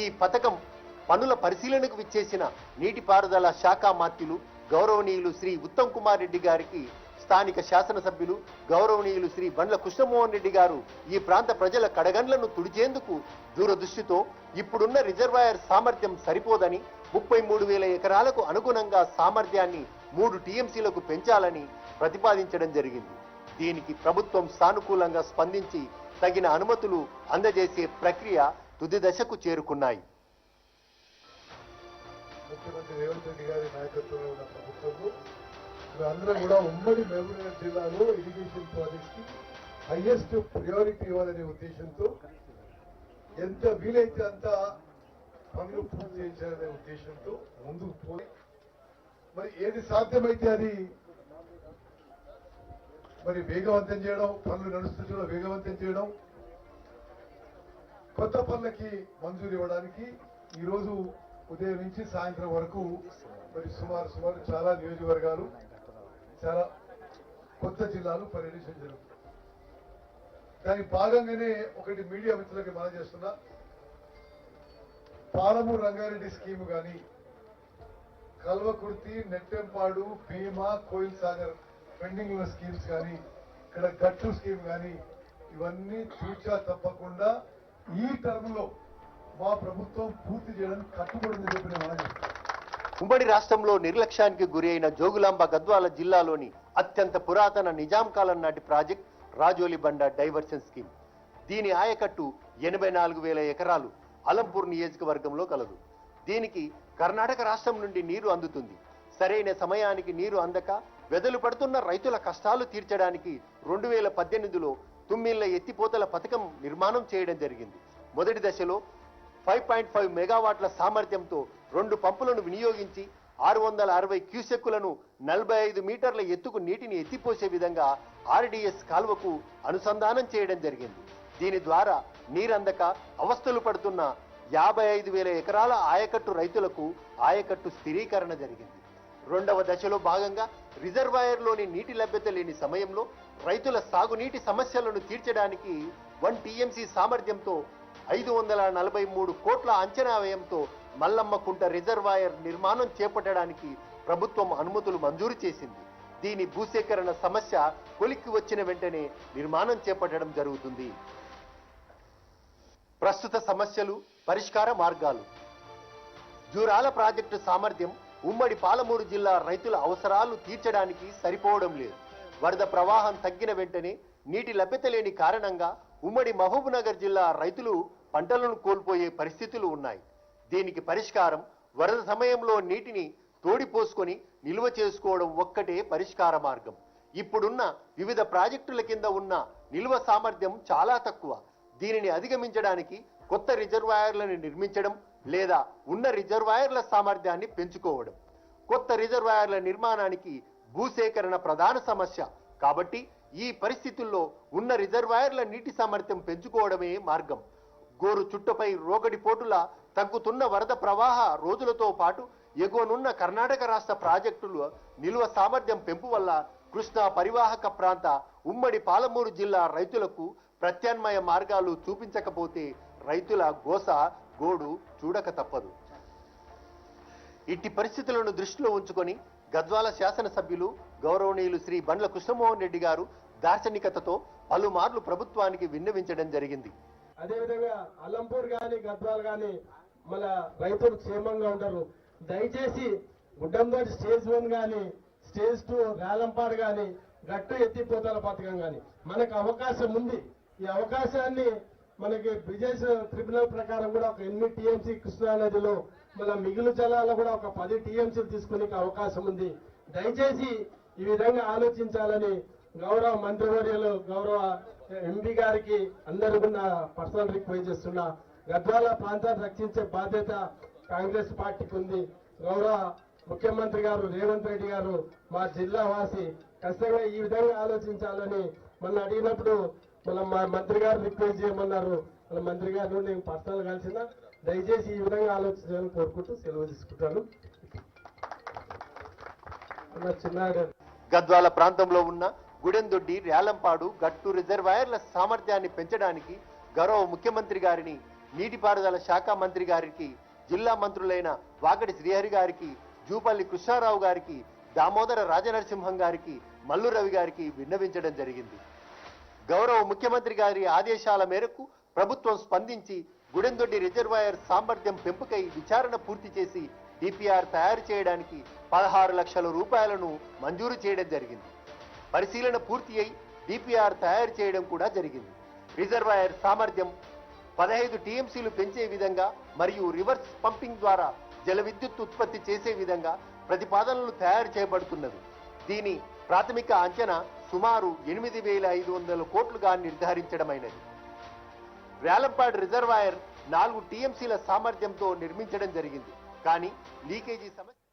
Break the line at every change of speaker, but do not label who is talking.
ఈ పథకం పనుల పరిశీలనకు విచ్చేసిన నీటిపారుదల శాఖ మాత్యులు గౌరవనీయులు శ్రీ ఉత్తమ్ కుమార్ రెడ్డి గారికి స్థానిక శాసనసభ్యులు గౌరవనీయులు శ్రీ బండ్ల కృష్ణమోహన్ రెడ్డి గారు ఈ ప్రాంత ప్రజల కడగండ్లను తుడిచేందుకు దూరదృష్టితో ఇప్పుడున్న రిజర్వాయర్ సామర్థ్యం సరిపోదని 33,000 ఎకరాలకు అనుగుణంగా సామర్థ్యాన్ని 3 టీఎంసీలకు పెంచాలని ప్రతిపాదించడం జరిగింది. దీనికి ప్రభుత్వం సానుకూలంగా స్పందించి తగిన అనుమతులు అందజేసే ప్రక్రియ తుది దశకు చేరుకున్నాయి.
ముఖ్యమంత్రి రేవంత్ రెడ్డి గారి నాయకత్వంలో ఉన్న ప్రభుత్వంలో అందరూ కూడా ఉమ్మడి మహబూబ్నగర్ జిల్లాలో ఇరిగేషన్ ప్రాజెక్ట్ కి హైయెస్ట్ ప్రయారిటీ ఇవ్వాలనే ఉద్దేశంతో ఎంత వీలైతే అంత పనులు పూర్తి చేయించాలనే ఉద్దేశంతో ముందుకు పోయి మరి ఏది సాధ్యమైతే అది మరి వేగవంతం చేయడం, పనులు నడుస్తుండడం వేగవంతం చేయడం, కొత్త పనులకి మంజూరు ఇవ్వడానికి ఈరోజు ఉదయం నుంచి సాయంత్రం వరకు మరి సుమారు చాలా నియోజకవర్గాలు, చాలా కొత్త జిల్లాలు పర్యటించడం జరుగుతుంది. దానికి భాగంగానే ఒకటి మీడియా మిత్రులకి మనం చేస్తున్నా, పాలమూరు రంగారెడ్డి స్కీమ్ కానీ, కల్వకుర్తి, నెట్టెంపాడు, భీమా, కోయిల్ సాగర్ పెండింగ్ ఉన్న స్కీమ్స్ కానీ, ఇక్కడ గట్టు స్కీమ్ కానీ, ఇవన్నీ తూచా తప్పకుండా ఈ టర్మ్ లో మా ప్రభుత్వం పూర్తి చేయడానికి కట్టుబడింది చెప్పిన మనం.
ఉమ్మడి రాష్ట్రంలో నిర్లక్ష్యానికి గురి అయిన జోగులాంబ గద్వాల జిల్లాలోని అత్యంత పురాతన నిజాం కాలం నాటి ప్రాజెక్ట్ రాజోలి బండ డైవర్షన్ స్కీమ్. దీని ఆయకట్టు 84,000 ఎకరాలు అలంపూర్ నియోజకవర్గంలో కలదు. దీనికి కర్ణాటక రాష్ట్రం నుండి నీరు అందుతుంది. సరైన సమయానికి నీరు అందక వెదలు పడుతున్న రైతుల కష్టాలు తీర్చడానికి 2018లో తుమ్మిళ్ల ఎత్తిపోతల పథకం నిర్మాణం చేయడం జరిగింది. మొదటి దశలో 5.5 మెగావాట్ల సామర్థ్యంతో 2 పంపులను వినియోగించి 660 క్యూసెక్కులను 45 మీటర్ల ఎత్తుకు నీటిని ఎత్తిపోసే విధంగా ఆర్డీఎస్ కాల్వకు అనుసంధానం చేయడం జరిగింది. దీని ద్వారా నీరందక అవస్థలు పడుతున్న 55,000 ఎకరాల ఆయకట్టు రైతులకు ఆయకట్టు స్థిరీకరణ జరిగింది. రెండవ దశలో భాగంగా రిజర్వాయర్లోని నీటి లభ్యత లేని సమయంలో రైతుల సాగునీటి సమస్యలను తీర్చడానికి 1 టీఎంసీ సామర్థ్యంతో 543 కోట్ల అంచనా వ్యయంతో మల్లమ్మకుంట రిజర్వాయర్ నిర్మాణం చేపట్టడానికి ప్రభుత్వం అనుమతులు మంజూరు చేసింది. దీని భూసేకరణ సమస్య కొలిక్కి వచ్చిన వెంటనే నిర్మాణం చేపట్టడం జరుగుతుంది. ప్రస్తుత సమస్యలు, పరిష్కార మార్గాలు. జూరాల ప్రాజెక్టు సామర్థ్యం ఉమ్మడి పాలమూరు జిల్లా రైతుల అవసరాలు తీర్చడానికి సరిపోవడం లేదు. వరద ప్రవాహం తగ్గిన వెంటనే నీటి లభ్యత లేని కారణంగా ఉమ్మడి మహబూబ్నగర్ జిల్లా రైతులు పంటలను కోల్పోయే పరిస్థితులు ఉన్నాయి. దీనికి పరిష్కారం వరద సమయంలో నీటిని తోడిపోసుకొని నిల్వ చేసుకోవడం ఒక్కటే పరిష్కార మార్గం. ఇప్పుడున్న వివిధ ప్రాజెక్టుల కింద ఉన్న నిల్వ సామర్థ్యం చాలా తక్కువ. దీనిని అధిగమించడానికి కొత్త రిజర్వాయర్లను నిర్మించడం లేదా ఉన్న రిజర్వాయర్ల సామర్థ్యాన్ని పెంచుకోవడం. కొత్త రిజర్వాయర్ల నిర్మాణానికి భూసేకరణ ప్రధాన సమస్య కాబట్టి ఈ పరిస్థితుల్లో ఉన్న రిజర్వాయర్ల నీటి సామర్థ్యం పెంచుకోవడమే మార్గం. గోరు చుట్టపై రోగడి పోటులా తగ్గుతున్న వరద ప్రవాహ రోజులతో పాటు ఎగువనున్న కర్ణాటక రాష్ట్ర ప్రాజెక్టుల నిల్వ సామర్థ్యం పెంపు వల్ల కృష్ణా పరివాహక ప్రాంత ఉమ్మడి పాలమూరు జిల్లా రైతులకు ప్రత్యామ్నాయ మార్గాలు చూపించకపోతే రైతుల గోడు చూడక తప్పదు. ఇట్టి పరిస్థితులను దృష్టిలో ఉంచుకొని గద్వాల శాసనసభ్యులు గౌరవనీయులు శ్రీ బండ్ల కృష్ణమోహన్ రెడ్డి గారు దార్శనికతతో పలుమార్లు ప్రభుత్వానికి విన్నవించడం జరిగింది.
అదేవిధంగా అల్లంపూర్ గాని గద్వాల గాని మన రైతులు క్షేమంగా ఉంటారు. దయచేసి గుడ్డందోటి స్టేజ్ 1 గాని స్టేజ్ 2 రాలంపాడు గాని గట్టు ఎత్తిపోతల పథకం గాని మనకు అవకాశం ఉంది. ఈ అవకాశాన్ని మనకి బ్రిజెస్ ట్రిబ్యునల్ ప్రకారం కూడా ఒక 8 టీఎంసీ కృష్ణానదిలో మన మిగులు జలాలు కూడా ఒక 10 టీఎంసీలు తీసుకునే అవకాశం ఉంది. దయచేసి ఈ విధంగా ఆలోచించాలని గౌరవ మంత్రివర్యులు గౌరవ ఎంపీ గారికి అందరూ నా పర్సనల్ రిక్వెస్ట్ చేస్తున్నా. గద్వాల ప్రాంతాన్ని రక్షించే బాధ్యత కాంగ్రెస్ పార్టీకి ఉంది. గౌరవ ముఖ్యమంత్రి గారు రేవంత్ రెడ్డి గారు మా జిల్లా వాసి ఖచ్చితంగా ఈ విధంగా ఆలోచించాలని మొన్న అడిగినప్పుడు మా మంత్రి గారు రిక్వెస్ట్ చేయమన్నారు. మన మంత్రి గారు నేను పర్సనల్ కలిసిన దయచేసి ఈ విధంగా ఆలోచించాలని కోరుకుంటూ సెలవు తీసుకుంటాను.
గద్వాల ప్రాంతంలో ఉన్న గుడెందొడ్డి, ర్యాలంపాడు, గట్టు రిజర్వాయర్ల సామర్థ్యాన్ని పెంచడానికి గౌరవ ముఖ్యమంత్రి గారిని నీటిపారుదల శాఖ మంత్రి గారికి, జిల్లా మంత్రులైన వాకటి శ్రీహరి గారికి, జూపల్లి కృష్ణారావు గారికి, దామోదర రాజనరసింహం గారికి, మల్లు రవి గారికి విన్నవించడం జరిగింది. గౌరవ ముఖ్యమంత్రి గారి ఆదేశాల మేరకు ప్రభుత్వం స్పందించి గుడెందొడ్డి రిజర్వాయర్ సామర్థ్యం పెంపుకై విచారణ పూర్తి చేసి డిపిఆర్ తయారు చేయడానికి 16 లక్షల రూపాయలను మంజూరు చేయడం జరిగింది. పరిశీలన పూర్తి అయి డిపిఆర్ తయారు చేయడం కూడా జరిగింది. రిజర్వాయర్ సామర్థ్యం 15 టీఎంసీలు పెంచే విధంగా మరియు రివర్స్ పంపింగ్ ద్వారా జల విద్యుత్ ఉత్పత్తి చేసే విధంగా ప్రతిపాదనలు తయారు చేయబడుతున్నవి. దీని ప్రాథమిక అంచనా సుమారు 8,500 కోట్లుగా నిర్ధారించడమైనది. వేలంపాడు రిజర్వాయర్ 4 టీఎంసీల సామర్థ్యంతో నిర్మించడం జరిగింది. కానీ లీకేజీ సమస్య